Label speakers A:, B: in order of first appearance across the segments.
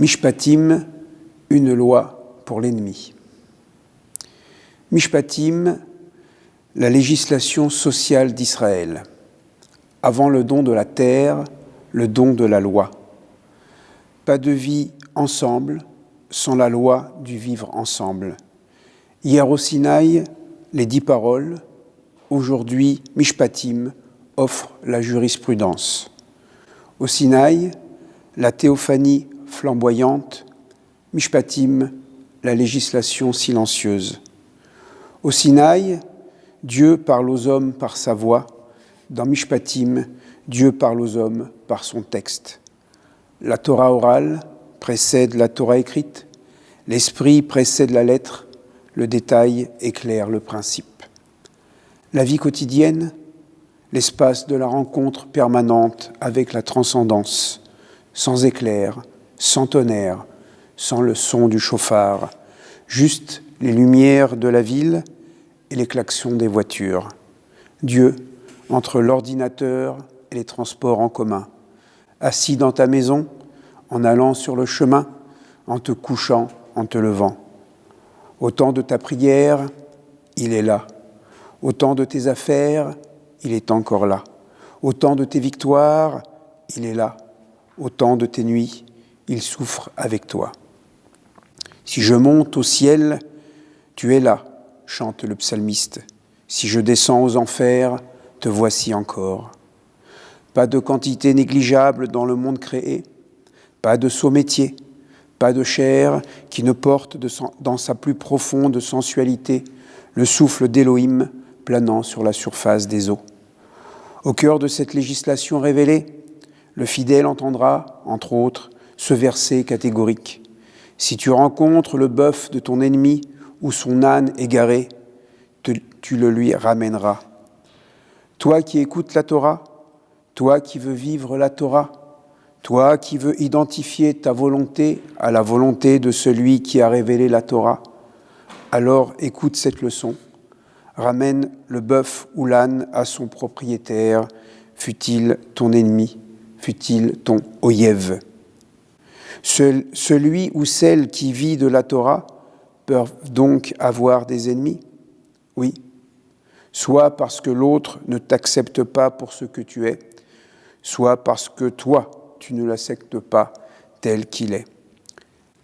A: Mishpatim, une loi pour l'ennemi. Mishpatim, la législation sociale d'Israël. Avant le don de la terre, le don de la loi. Pas de vie ensemble sans la loi du vivre ensemble. Hier au Sinaï, les 10 paroles. Aujourd'hui, Mishpatim offre la jurisprudence. Au Sinaï, la théophanie flamboyante, Mishpatim, la législation silencieuse. Au Sinaï, Dieu parle aux hommes par sa voix. Dans Mishpatim, Dieu parle aux hommes par son texte. La Torah orale précède la Torah écrite, l'esprit précède la lettre, le détail éclaire le principe. La vie quotidienne, l'espace de la rencontre permanente avec la transcendance, sans éclair, sans tonnerre, sans le son du chauffard, juste les lumières de la ville et les klaxons des voitures. Dieu, entre l'ordinateur et les transports en commun, assis dans ta maison, en allant sur le chemin, en te couchant, en te levant. Au temps de ta prière, il est là. Au temps de tes affaires, il est encore là. Au temps de tes victoires, il est là. Au temps de tes nuits, il souffre avec toi. Si je monte au ciel, tu es là, chante le psalmiste. Si je descends aux enfers, te voici encore. Pas de quantité négligeable dans le monde créé, pas de sot métier, pas de chair qui ne porte dans sa plus profonde sensualité le souffle d'Élohim planant sur la surface des eaux. Au cœur de cette législation révélée, le fidèle entendra, entre autres, ce verset catégorique. Si tu rencontres le bœuf de ton ennemi ou son âne égaré, tu le lui ramèneras. Toi qui écoutes la Torah, toi qui veux vivre la Torah, toi qui veux identifier ta volonté à la volonté de celui qui a révélé la Torah, alors écoute cette leçon. Ramène le bœuf ou l'âne à son propriétaire, fût-il ton ennemi, fût-il ton oyev. Celui ou celle qui vit de la Torah peuvent donc avoir des ennemis? Oui. Soit parce que l'autre ne t'accepte pas pour ce que tu es, soit parce que toi, tu ne l'acceptes pas tel qu'il est.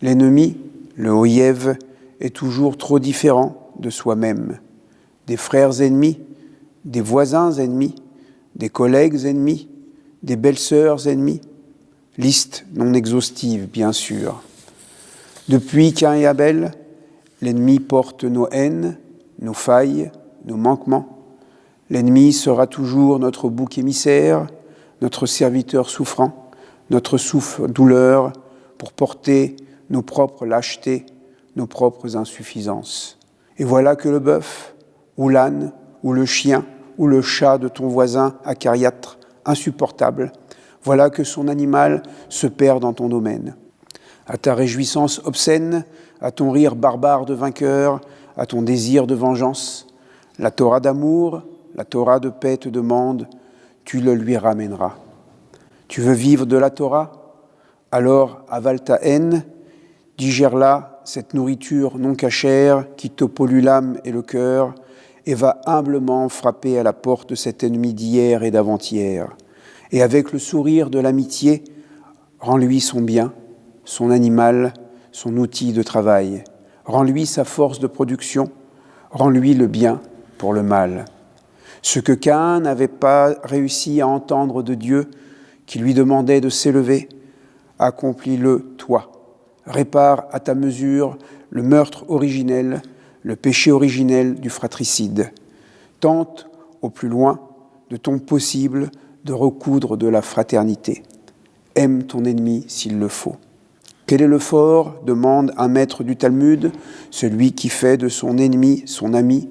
A: L'ennemi, le oyev, est toujours trop différent de soi-même. Des frères ennemis, des voisins ennemis, des collègues ennemis, des belles-sœurs ennemies. Liste non exhaustive, bien sûr. Depuis Caïn et Abel, l'ennemi porte nos haines, nos failles, nos manquements. L'ennemi sera toujours notre bouc émissaire, notre serviteur souffrant, notre souffre-douleur pour porter nos propres lâchetés, nos propres insuffisances. Et voilà que le bœuf, ou l'âne, ou le chien, ou le chat de ton voisin acariâtre, insupportable, voilà que son animal se perd dans ton domaine. À ta réjouissance obscène, à ton rire barbare de vainqueur, à ton désir de vengeance, la Torah d'amour, la Torah de paix te demande, tu le lui ramèneras. Tu veux vivre de la Torah? Alors avale ta haine, digère-la, cette nourriture non cachère qui te pollue l'âme et le cœur, et va humblement frapper à la porte de cet ennemi d'hier et d'avant-hier. Et avec le sourire de l'amitié, rends-lui son bien, son animal, son outil de travail. Rends-lui sa force de production, rends-lui le bien pour le mal. Ce que Caïn n'avait pas réussi à entendre de Dieu, qui lui demandait de s'élever, accomplis-le toi. Répare à ta mesure le meurtre originel, le péché originel du fratricide. Tente au plus loin de ton possible de recoudre de la fraternité. Aime ton ennemi s'il le faut. Quel est le fort? Demande un maître du Talmud, celui qui fait de son ennemi son ami,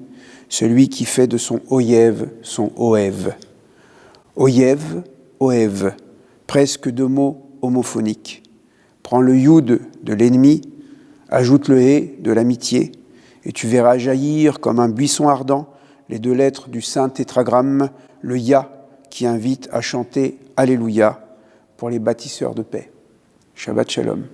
A: celui qui fait de son oyev son oev. Oyev, oev, presque deux mots homophoniques. Prends le yud de l'ennemi, ajoute le hé de l'amitié, et tu verras jaillir comme un buisson ardent les deux lettres du saint tétragramme, le ya, qui invite à chanter Alléluia pour les bâtisseurs de paix. Shabbat Shalom.